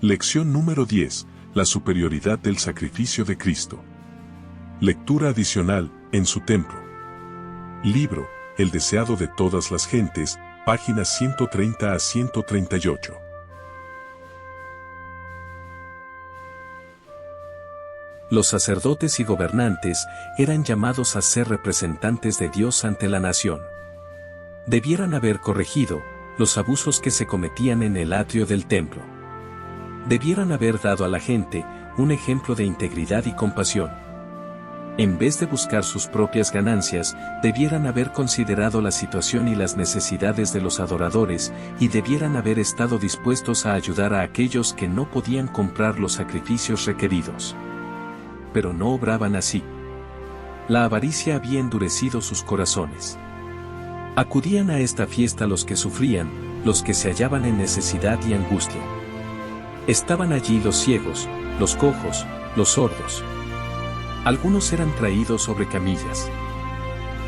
Lección número 10. La superioridad del sacrificio de Cristo. Lectura adicional, en su templo. Libro, El deseado de todas las gentes, páginas 130 a 138. Los sacerdotes y gobernantes eran llamados a ser representantes de Dios ante la nación. Debieran haber corregido los abusos que se cometían en el atrio del templo. Debieran haber dado a la gente un ejemplo de integridad y compasión. En vez de buscar sus propias ganancias, debieran haber considerado la situación y las necesidades de los adoradores, y debieran haber estado dispuestos a ayudar a aquellos que no podían comprar los sacrificios requeridos. Pero no obraban así. La avaricia había endurecido sus corazones. Acudían a esta fiesta los que sufrían, los que se hallaban en necesidad y angustia. Estaban allí los ciegos, los cojos, los sordos. Algunos eran traídos sobre camillas.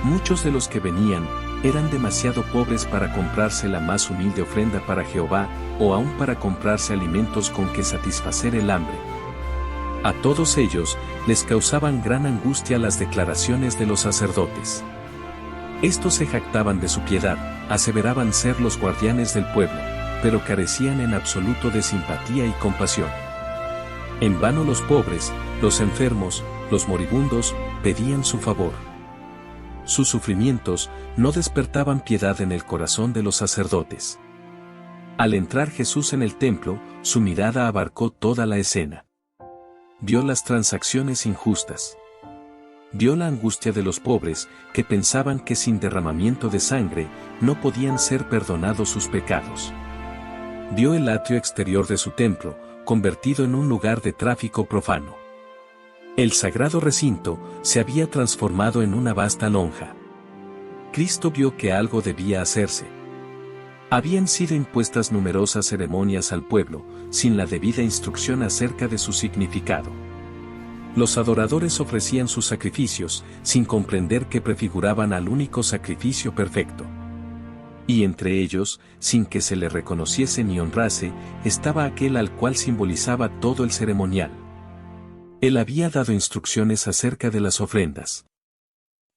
Muchos de los que venían eran demasiado pobres para comprarse la más humilde ofrenda para Jehová, o aún para comprarse alimentos con que satisfacer el hambre. A todos ellos les causaban gran angustia las declaraciones de los sacerdotes. Estos se jactaban de su piedad, aseveraban ser los guardianes del pueblo, pero carecían en absoluto de simpatía y compasión. En vano los pobres, los enfermos, los moribundos, pedían su favor. Sus sufrimientos no despertaban piedad en el corazón de los sacerdotes. Al entrar Jesús en el templo, su mirada abarcó toda la escena. Vio las transacciones injustas. Vio la angustia de los pobres, que pensaban que sin derramamiento de sangre, no podían ser perdonados sus pecados. Vio el atrio exterior de su templo, convertido en un lugar de tráfico profano. El sagrado recinto se había transformado en una vasta lonja. Cristo vio que algo debía hacerse. Habían sido impuestas numerosas ceremonias al pueblo, sin la debida instrucción acerca de su significado. Los adoradores ofrecían sus sacrificios, sin comprender que prefiguraban al único sacrificio perfecto. Y entre ellos, sin que se le reconociese ni honrase, estaba aquel al cual simbolizaba todo el ceremonial. Él había dado instrucciones acerca de las ofrendas.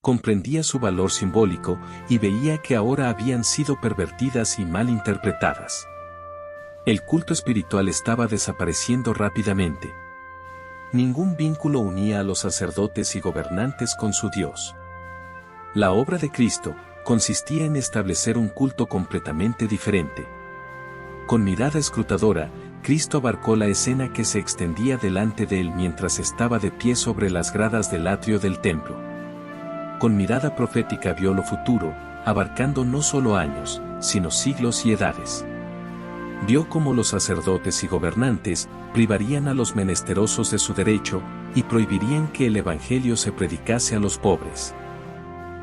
Comprendía su valor simbólico y veía que ahora habían sido pervertidas y mal interpretadas. El culto espiritual estaba desapareciendo rápidamente. Ningún vínculo unía a los sacerdotes y gobernantes con su Dios. La obra de Cristo consistía en establecer un culto completamente diferente. Con mirada escrutadora, Cristo abarcó la escena que se extendía delante de él mientras estaba de pie sobre las gradas del atrio del templo. Con mirada profética vio lo futuro, abarcando no solo años, sino siglos y edades. Vio cómo los sacerdotes y gobernantes privarían a los menesterosos de su derecho y prohibirían que el evangelio se predicase a los pobres.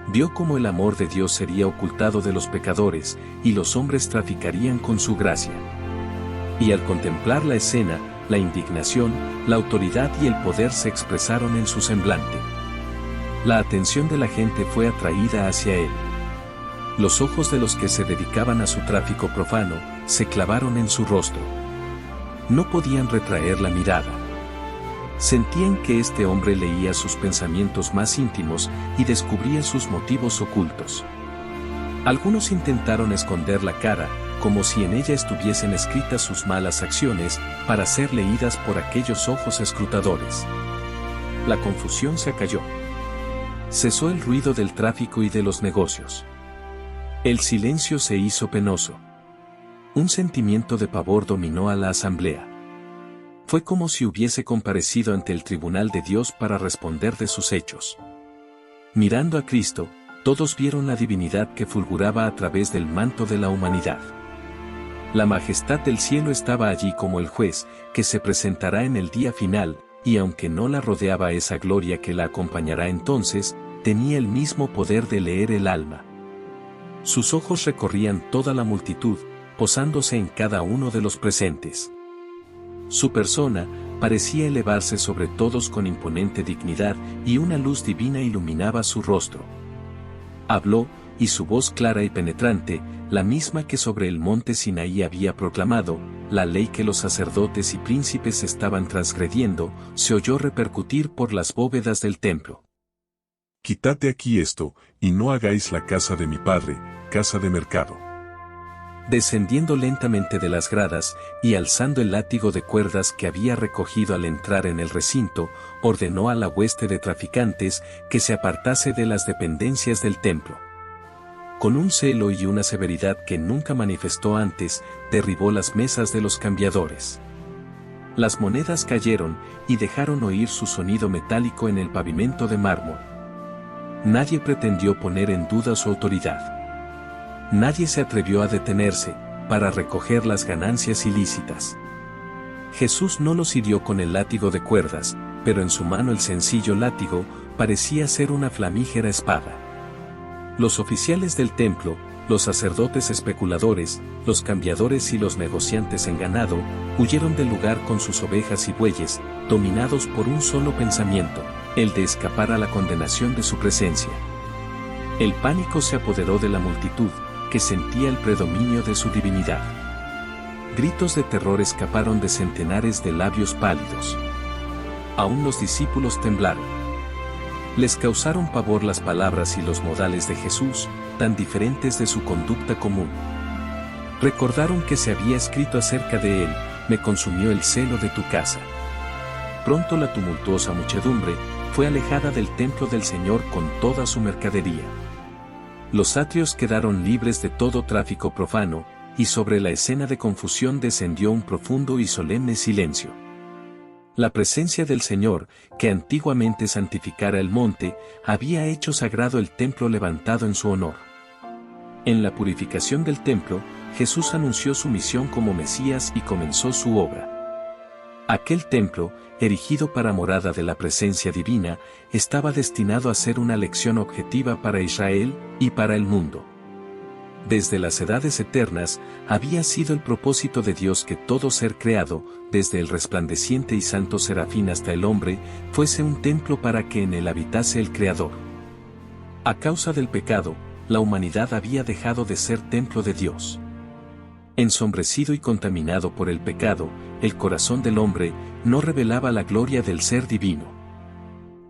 Vio cómo el amor de Dios sería ocultado de los pecadores y los hombres traficarían con su gracia. Y al contemplar la escena, la indignación, la autoridad y el poder se expresaron en su semblante. La atención de la gente fue atraída hacia él. Los ojos de los que se dedicaban a su tráfico profano se clavaron en su rostro. No podían retraer la mirada. Sentían que este hombre leía sus pensamientos más íntimos y descubría sus motivos ocultos. Algunos intentaron esconder la cara, como si en ella estuviesen escritas sus malas acciones, para ser leídas por aquellos ojos escrutadores. La confusión se acalló. Cesó el ruido del tráfico y de los negocios. El silencio se hizo penoso. Un sentimiento de pavor dominó a la asamblea. Fue como si hubiese comparecido ante el tribunal de Dios para responder de sus hechos. Mirando a Cristo, todos vieron la divinidad que fulguraba a través del manto de la humanidad. La majestad del cielo estaba allí como el juez, que se presentará en el día final, y aunque no la rodeaba esa gloria que la acompañará entonces, tenía el mismo poder de leer el alma. Sus ojos recorrían toda la multitud, posándose en cada uno de los presentes. Su persona parecía elevarse sobre todos con imponente dignidad y una luz divina iluminaba su rostro. Habló, y su voz clara y penetrante, la misma que sobre el monte Sinaí había proclamado, la ley que los sacerdotes y príncipes estaban transgrediendo, se oyó repercutir por las bóvedas del templo. Quitad de aquí esto, y no hagáis la casa de mi padre, casa de mercado. Descendiendo lentamente de las gradas, y alzando el látigo de cuerdas que había recogido al entrar en el recinto, ordenó a la hueste de traficantes que se apartase de las dependencias del templo. Con un celo y una severidad que nunca manifestó antes, derribó las mesas de los cambiadores. Las monedas cayeron y dejaron oír su sonido metálico en el pavimento de mármol. Nadie pretendió poner en duda su autoridad. Nadie se atrevió a detenerse para recoger las ganancias ilícitas. Jesús no los hirió con el látigo de cuerdas, pero en su mano el sencillo látigo parecía ser una flamígera espada. Los oficiales del templo, los sacerdotes especuladores, los cambiadores y los negociantes en ganado, huyeron del lugar con sus ovejas y bueyes, dominados por un solo pensamiento, el de escapar a la condenación de su presencia. El pánico se apoderó de la multitud, que sentía el predominio de su divinidad. Gritos de terror escaparon de centenares de labios pálidos. Aún los discípulos temblaron. Les causaron pavor las palabras y los modales de Jesús, tan diferentes de su conducta común. Recordaron que se había escrito acerca de él: me consumió el celo de tu casa. Pronto la tumultuosa muchedumbre fue alejada del templo del Señor con toda su mercadería. Los atrios quedaron libres de todo tráfico profano, y sobre la escena de confusión descendió un profundo y solemne silencio. La presencia del Señor, que antiguamente santificara el monte, había hecho sagrado el templo levantado en su honor. En la purificación del templo, Jesús anunció su misión como Mesías y comenzó su obra. Aquel templo, erigido para morada de la presencia divina, estaba destinado a ser una lección objetiva para Israel y para el mundo. Desde las edades eternas, había sido el propósito de Dios que todo ser creado, desde el resplandeciente y santo serafín hasta el hombre, fuese un templo para que en él habitase el Creador. A causa del pecado, la humanidad había dejado de ser templo de Dios. Ensombrecido y contaminado por el pecado, el corazón del hombre no revelaba la gloria del ser divino.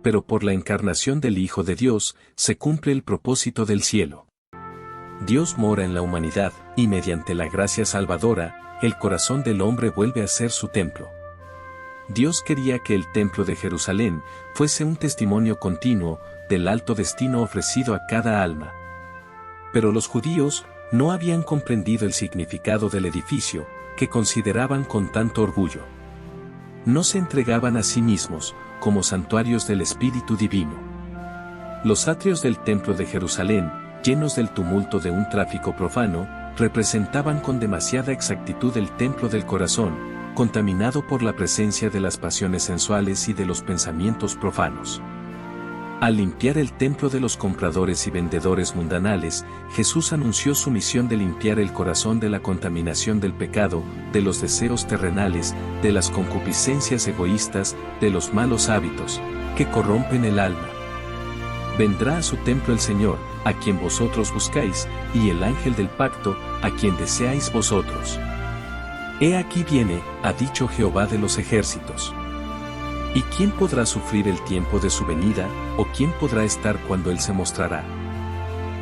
Pero por la encarnación del Hijo de Dios, se cumple el propósito del cielo. Dios mora en la humanidad, y mediante la gracia salvadora, el corazón del hombre vuelve a ser su templo. Dios quería que el templo de Jerusalén fuese un testimonio continuo del alto destino ofrecido a cada alma. Pero los judíos no habían comprendido el significado del edificio, que consideraban con tanto orgullo. No se entregaban a sí mismos, como santuarios del Espíritu Divino. Los atrios del templo de Jerusalén, llenos del tumulto de un tráfico profano, representaban con demasiada exactitud el templo del corazón, contaminado por la presencia de las pasiones sensuales y de los pensamientos profanos. Al limpiar el templo de los compradores y vendedores mundanales, Jesús anunció su misión de limpiar el corazón de la contaminación del pecado, de los deseos terrenales, de las concupiscencias egoístas, de los malos hábitos, que corrompen el alma. Vendrá a su templo el Señor, a quien vosotros buscáis, y el ángel del pacto, a quien deseáis vosotros. He aquí viene, ha dicho Jehová de los ejércitos. ¿Y quién podrá sufrir el tiempo de su venida, o quién podrá estar cuando Él se mostrará?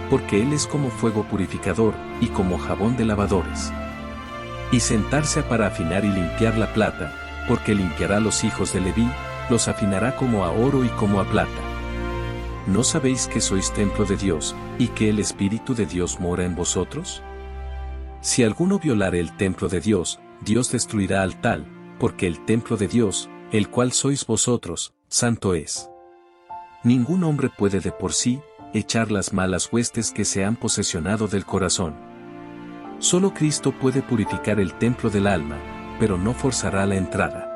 Porque Él es como fuego purificador, y como jabón de lavadores. Y sentarse para afinar y limpiar la plata, porque limpiará los hijos de Leví, los afinará como a oro y como a plata. ¿No sabéis que sois templo de Dios, y que el Espíritu de Dios mora en vosotros? Si alguno violare el templo de Dios, Dios destruirá al tal, porque el templo de Dios, el cual sois vosotros, santo es. Ningún hombre puede de por sí echar las malas huestes que se han posesionado del corazón. Solo Cristo puede purificar el templo del alma, pero no forzará la entrada.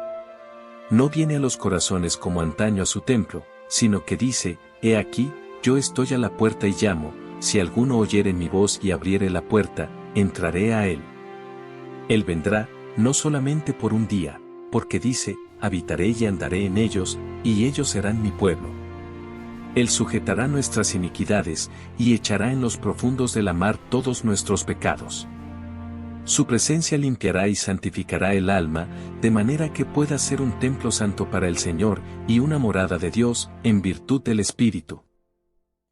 No viene a los corazones como antaño a su templo, sino que dice: He aquí, yo estoy a la puerta y llamo, si alguno oyere mi voz y abriere la puerta, entraré a él. Él vendrá, no solamente por un día, porque dice: habitaré y andaré en ellos, y ellos serán mi pueblo. Él sujetará nuestras iniquidades, y echará en los profundos de la mar todos nuestros pecados. Su presencia limpiará y santificará el alma, de manera que pueda ser un templo santo para el Señor y una morada de Dios, en virtud del Espíritu.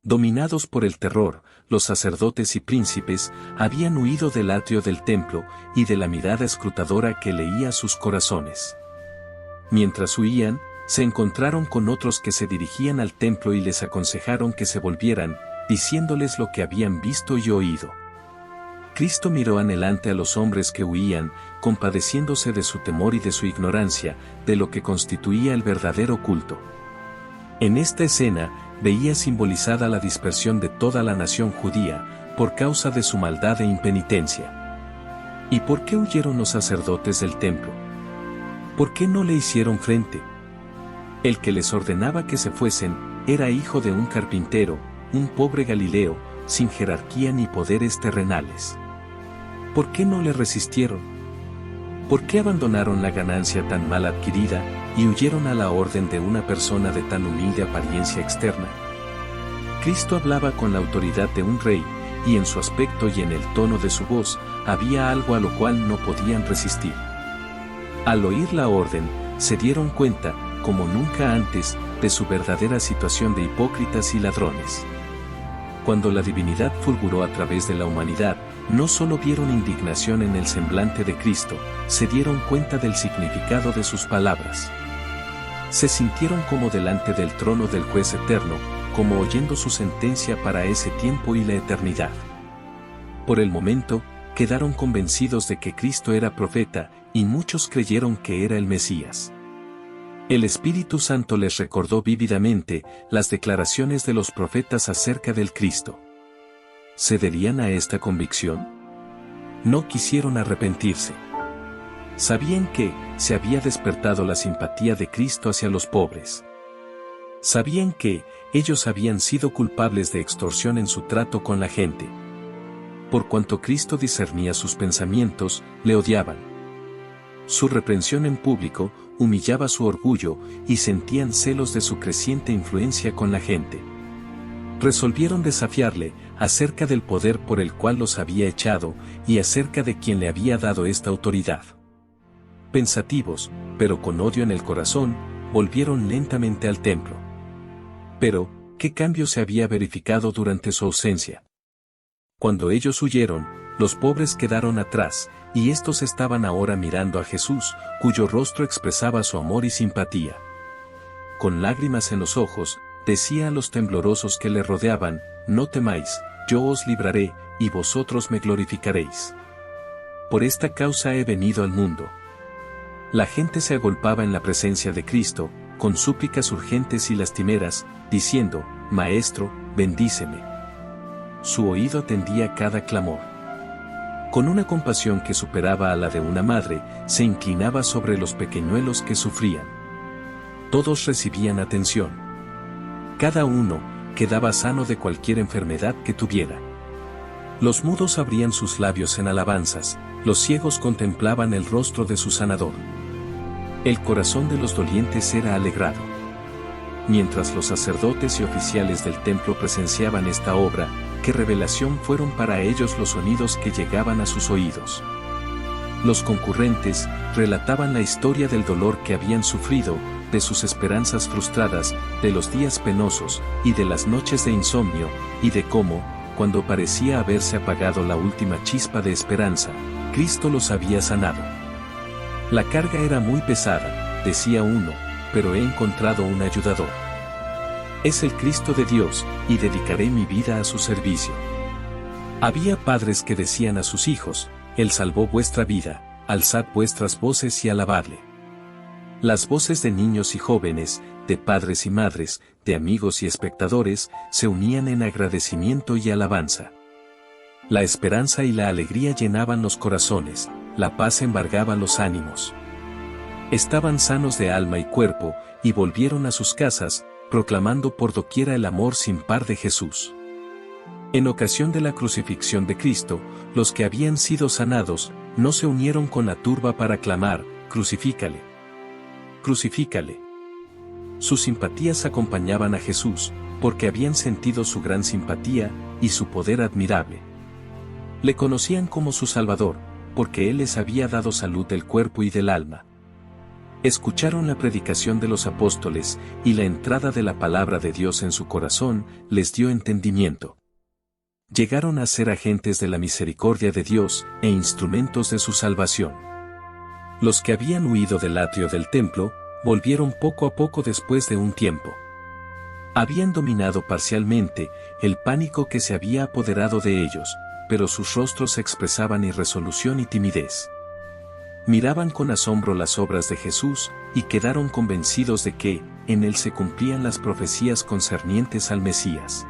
Dominados por el terror, los sacerdotes y príncipes habían huido del atrio del templo y de la mirada escrutadora que leía sus corazones. Mientras huían, se encontraron con otros que se dirigían al templo y les aconsejaron que se volvieran, diciéndoles lo que habían visto y oído. Cristo miró anhelante a los hombres que huían, compadeciéndose de su temor y de su ignorancia, de lo que constituía el verdadero culto. En esta escena, veía simbolizada la dispersión de toda la nación judía, por causa de su maldad e impenitencia. ¿Y por qué huyeron los sacerdotes del templo? ¿Por qué no le hicieron frente? El que les ordenaba que se fuesen, era hijo de un carpintero, un pobre Galileo, sin jerarquía ni poderes terrenales. ¿Por qué no le resistieron? ¿Por qué abandonaron la ganancia tan mal adquirida y huyeron a la orden de una persona de tan humilde apariencia externa? Cristo hablaba con la autoridad de un rey, y en su aspecto y en el tono de su voz, había algo a lo cual no podían resistir. Al oír la orden, se dieron cuenta, como nunca antes, de su verdadera situación de hipócritas y ladrones. Cuando la divinidad fulguró a través de la humanidad, no solo vieron indignación en el semblante de Cristo, se dieron cuenta del significado de sus palabras. Se sintieron como delante del trono del juez eterno, como oyendo su sentencia para ese tiempo y la eternidad. Por el momento, quedaron convencidos de que Cristo era profeta, y muchos creyeron que era el Mesías. El Espíritu Santo les recordó vívidamente las declaraciones de los profetas acerca del Cristo. ¿Cederían a esta convicción? No quisieron arrepentirse. Sabían que se había despertado la simpatía de Cristo hacia los pobres. Sabían que ellos habían sido culpables de extorsión en su trato con la gente. Por cuanto Cristo discernía sus pensamientos, le odiaban. Su reprensión en público humillaba su orgullo y sentían celos de su creciente influencia con la gente. Resolvieron desafiarle acerca del poder por el cual los había echado y acerca de quien le había dado esta autoridad. Pensativos, pero con odio en el corazón, volvieron lentamente al templo. Pero, ¿qué cambio se había verificado durante su ausencia? Cuando ellos huyeron, los pobres quedaron atrás, y estos estaban ahora mirando a Jesús, cuyo rostro expresaba su amor y simpatía. Con lágrimas en los ojos, decía a los temblorosos que le rodeaban: «No temáis, yo os libraré, y vosotros me glorificaréis. Por esta causa he venido al mundo». La gente se agolpaba en la presencia de Cristo, con súplicas urgentes y lastimeras, diciendo: «Maestro, bendíceme». Su oído atendía cada clamor. Con una compasión que superaba a la de una madre, se inclinaba sobre los pequeñuelos que sufrían. Todos recibían atención. Cada uno quedaba sano de cualquier enfermedad que tuviera. Los mudos abrían sus labios en alabanzas, los ciegos contemplaban el rostro de su sanador. El corazón de los dolientes era alegrado. Mientras los sacerdotes y oficiales del templo presenciaban esta obra, qué revelación fueron para ellos los sonidos que llegaban a sus oídos. Los concurrentes relataban la historia del dolor que habían sufrido, de sus esperanzas frustradas, de los días penosos, y de las noches de insomnio, y de cómo, cuando parecía haberse apagado la última chispa de esperanza, Cristo los había sanado. La carga era muy pesada, decía uno, pero he encontrado un ayudador. Es el Cristo de Dios, y dedicaré mi vida a su servicio. Había padres que decían a sus hijos: Él salvó vuestra vida, alzad vuestras voces y alabadle. Las voces de niños y jóvenes, de padres y madres, de amigos y espectadores, se unían en agradecimiento y alabanza. La esperanza y la alegría llenaban los corazones, la paz embargaba los ánimos. Estaban sanos de alma y cuerpo, y volvieron a sus casas, proclamando por doquiera el amor sin par de Jesús. En ocasión de la crucifixión de Cristo, los que habían sido sanados, no se unieron con la turba para clamar: «Crucifícale, crucifícale». Sus simpatías acompañaban a Jesús, porque habían sentido su gran simpatía y su poder admirable. Le conocían como su Salvador, porque Él les había dado salud del cuerpo y del alma. Escucharon la predicación de los apóstoles, y la entrada de la palabra de Dios en su corazón les dio entendimiento. Llegaron a ser agentes de la misericordia de Dios e instrumentos de su salvación. Los que habían huido del atrio del templo, volvieron poco a poco después de un tiempo. Habían dominado parcialmente el pánico que se había apoderado de ellos, pero sus rostros expresaban irresolución y timidez. Miraban con asombro las obras de Jesús, y quedaron convencidos de que, en él se cumplían las profecías concernientes al Mesías.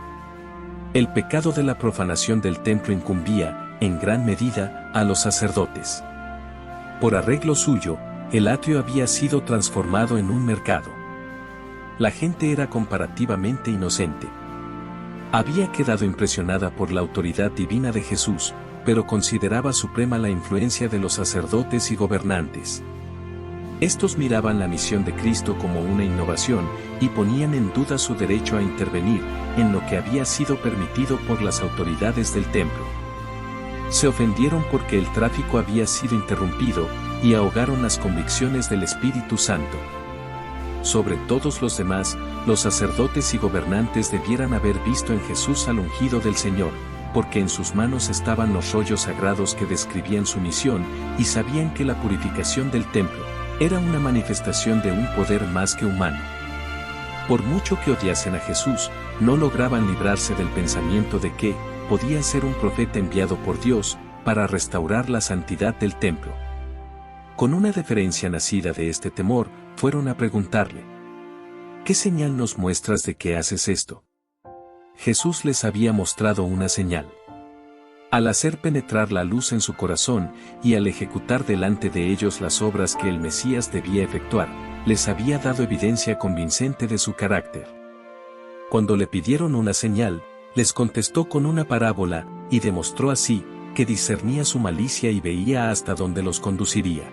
El pecado de la profanación del templo incumbía, en gran medida, a los sacerdotes. Por arreglo suyo, el atrio había sido transformado en un mercado. La gente era comparativamente inocente. Había quedado impresionada por la autoridad divina de Jesús, pero consideraba suprema la influencia de los sacerdotes y gobernantes. Estos miraban la misión de Cristo como una innovación, y ponían en duda su derecho a intervenir en lo que había sido permitido por las autoridades del templo. Se ofendieron porque el tráfico había sido interrumpido, y ahogaron las convicciones del Espíritu Santo. Sobre todos los demás, los sacerdotes y gobernantes debieran haber visto en Jesús al ungido del Señor, porque en sus manos estaban los rollos sagrados que describían su misión, y sabían que la purificación del templo era una manifestación de un poder más que humano. Por mucho que odiasen a Jesús, no lograban librarse del pensamiento de que podía ser un profeta enviado por Dios para restaurar la santidad del templo. Con una deferencia nacida de este temor, fueron a preguntarle: ¿qué señal nos muestras de que haces esto? Jesús les había mostrado una señal. Al hacer penetrar la luz en su corazón, y al ejecutar delante de ellos las obras que el Mesías debía efectuar, les había dado evidencia convincente de su carácter. Cuando le pidieron una señal, les contestó con una parábola, y demostró así que discernía su malicia y veía hasta dónde los conduciría.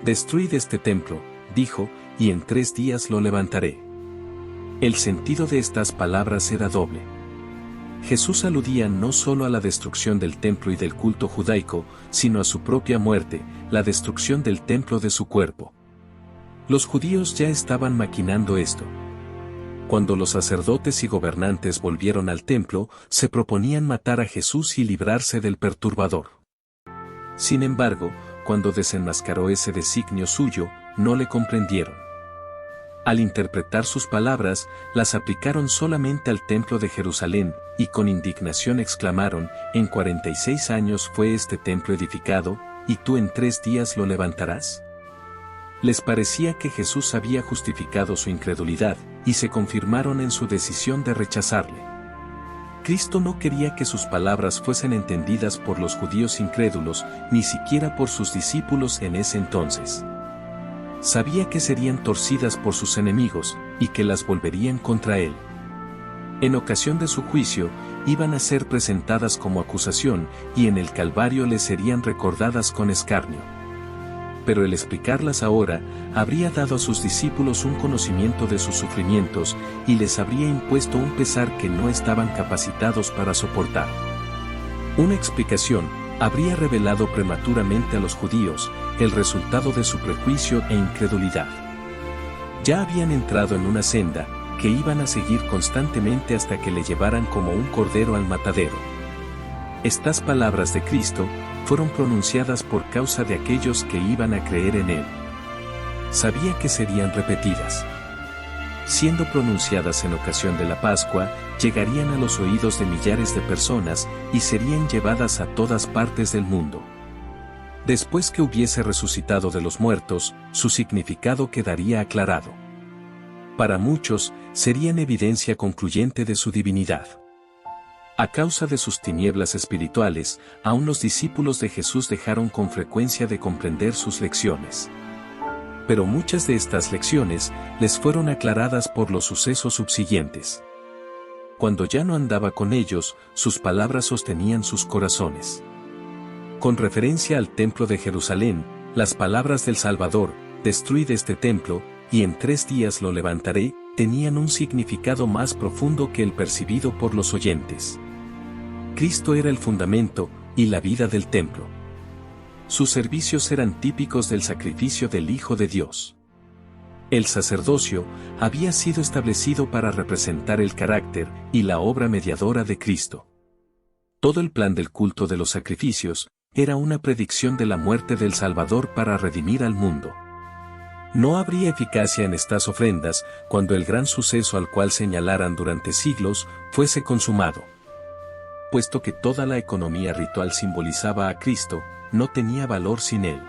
«Destruid este templo», dijo, «y en 3 días lo levantaré». El sentido de estas palabras era doble. Jesús aludía no solo a la destrucción del templo y del culto judaico, sino a su propia muerte, la destrucción del templo de su cuerpo. Los judíos ya estaban maquinando esto. Cuando los sacerdotes y gobernantes volvieron al templo, se proponían matar a Jesús y librarse del perturbador. Sin embargo, cuando desenmascaró ese designio suyo, no le comprendieron. Al interpretar sus palabras, las aplicaron solamente al templo de Jerusalén, y con indignación exclamaron: «En 46 años fue este templo edificado, ¿y tú en 3 días lo levantarás?». Les parecía que Jesús había justificado su incredulidad, y se confirmaron en su decisión de rechazarle. Cristo no quería que sus palabras fuesen entendidas por los judíos incrédulos, ni siquiera por sus discípulos en ese entonces. Sabía que serían torcidas por sus enemigos, y que las volverían contra él. En ocasión de su juicio, iban a ser presentadas como acusación, y en el Calvario les serían recordadas con escarnio. Pero el explicarlas ahora, habría dado a sus discípulos un conocimiento de sus sufrimientos, y les habría impuesto un pesar que no estaban capacitados para soportar. Una explicación habría revelado prematuramente a los judíos el resultado de su prejuicio e incredulidad. Ya habían entrado en una senda que iban a seguir constantemente hasta que le llevaran como un cordero al matadero. Estas palabras de Cristo fueron pronunciadas por causa de aquellos que iban a creer en él. Sabía que serían repetidas. Siendo pronunciadas en ocasión de la Pascua, llegarían a los oídos de millares de personas y serían llevadas a todas partes del mundo. Después que hubiese resucitado de los muertos, su significado quedaría aclarado. Para muchos, serían evidencia concluyente de su divinidad. A causa de sus tinieblas espirituales, aún los discípulos de Jesús dejaron con frecuencia de comprender sus lecciones. Pero muchas de estas lecciones les fueron aclaradas por los sucesos subsiguientes. Cuando ya no andaba con ellos, sus palabras sostenían sus corazones. Con referencia al templo de Jerusalén, las palabras del Salvador: «Destruid este templo, y en 3 días lo levantaré», tenían un significado más profundo que el percibido por los oyentes. Cristo era el fundamento y la vida del templo. Sus servicios eran típicos del sacrificio del Hijo de Dios. El sacerdocio había sido establecido para representar el carácter y la obra mediadora de Cristo. Todo el plan del culto de los sacrificios era una predicción de la muerte del Salvador para redimir al mundo. No habría eficacia en estas ofrendas cuando el gran suceso al cual señalaran durante siglos fuese consumado. Puesto que toda la economía ritual simbolizaba a Cristo, no tenía valor sin él.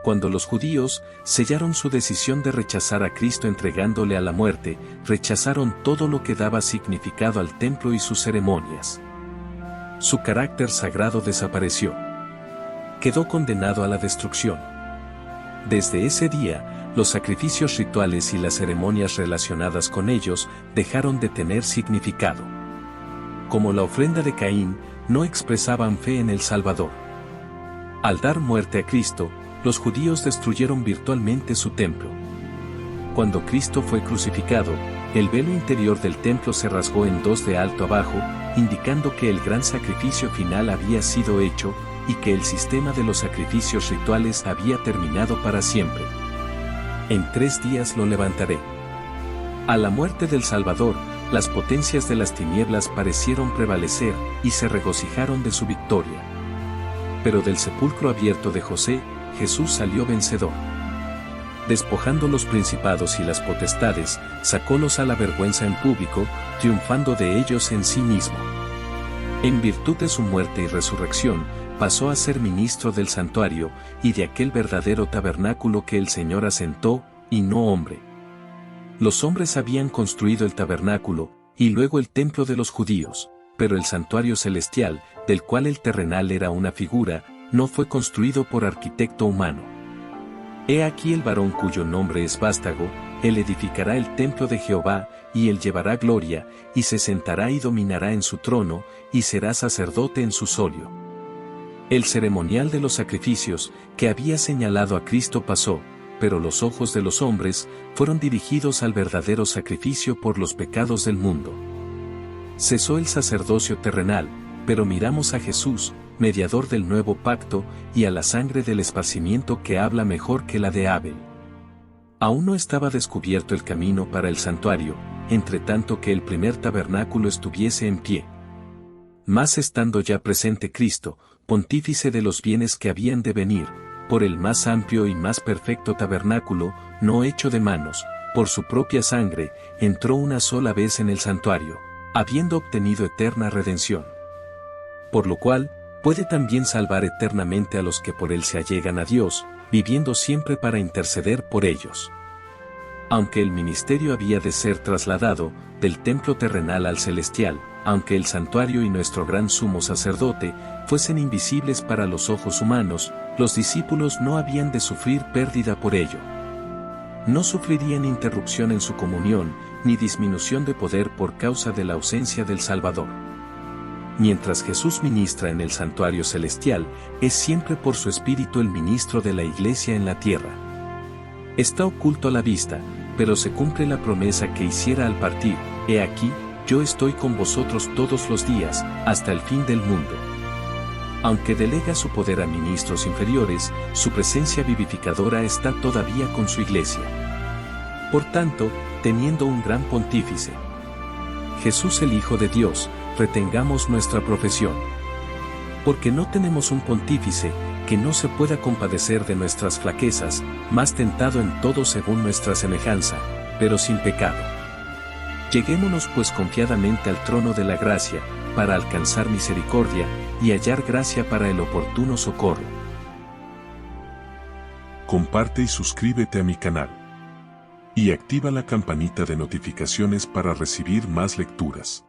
Cuando los judíos sellaron su decisión de rechazar a Cristo entregándole a la muerte, rechazaron todo lo que daba significado al templo y sus ceremonias. Su carácter sagrado desapareció. Quedó condenado a la destrucción. Desde ese día, los sacrificios rituales y las ceremonias relacionadas con ellos dejaron de tener significado. Como la ofrenda de Caín, no expresaban fe en el Salvador. Al dar muerte a Cristo, los judíos destruyeron virtualmente su templo. Cuando Cristo fue crucificado, el velo interior del templo se rasgó en dos de alto abajo, indicando que el gran sacrificio final había sido hecho, y que el sistema de los sacrificios rituales había terminado para siempre. En 3 días lo levantaré. A la muerte del Salvador, las potencias de las tinieblas parecieron prevalecer, y se regocijaron de su victoria. Pero del sepulcro abierto de José, Jesús salió vencedor. Despojando los principados y las potestades, sacólos a la vergüenza en público, triunfando de ellos en sí mismo. En virtud de su muerte y resurrección, pasó a ser ministro del santuario, y de aquel verdadero tabernáculo que el Señor asentó, y no hombre. Los hombres habían construido el tabernáculo, y luego el templo de los judíos, pero el santuario celestial, del cual el terrenal era una figura, no fue construido por arquitecto humano. He aquí el varón cuyo nombre es Vástago, él edificará el templo de Jehová, y él llevará gloria, y se sentará y dominará en su trono, y será sacerdote en su solio. El ceremonial de los sacrificios, que había señalado a Cristo pasó, pero los ojos de los hombres fueron dirigidos al verdadero sacrificio por los pecados del mundo. Cesó el sacerdocio terrenal, pero miramos a Jesús, mediador del nuevo pacto, y a la sangre del esparcimiento que habla mejor que la de Abel. Aún no estaba descubierto el camino para el santuario, entre tanto que el primer tabernáculo estuviese en pie. Mas estando ya presente Cristo, pontífice de los bienes que habían de venir, por el más amplio y más perfecto tabernáculo, no hecho de manos, por su propia sangre, entró una sola vez en el santuario, habiendo obtenido eterna redención. Por lo cual, puede también salvar eternamente a los que por él se allegan a Dios, viviendo siempre para interceder por ellos. Aunque el ministerio había de ser trasladado del templo terrenal al celestial, aunque el santuario y nuestro gran sumo sacerdote fuesen invisibles para los ojos humanos, los discípulos no habían de sufrir pérdida por ello. No sufrirían interrupción en su comunión, ni disminución de poder por causa de la ausencia del Salvador. Mientras Jesús ministra en el santuario celestial, es siempre por su Espíritu el ministro de la Iglesia en la tierra. Está oculto a la vista, pero se cumple la promesa que hiciera al partir: he aquí, yo estoy con vosotros todos los días, hasta el fin del mundo. Aunque delega su poder a ministros inferiores, su presencia vivificadora está todavía con su Iglesia. Por tanto, teniendo un gran pontífice, Jesús el Hijo de Dios, retengamos nuestra profesión. Porque no tenemos un pontífice que no se pueda compadecer de nuestras flaquezas, más tentado en todo según nuestra semejanza, pero sin pecado. Lleguémonos pues confiadamente al trono de la gracia, para alcanzar misericordia, y hallar gracia para el oportuno socorro. Comparte y suscríbete a mi canal. Y activa la campanita de notificaciones para recibir más lecturas.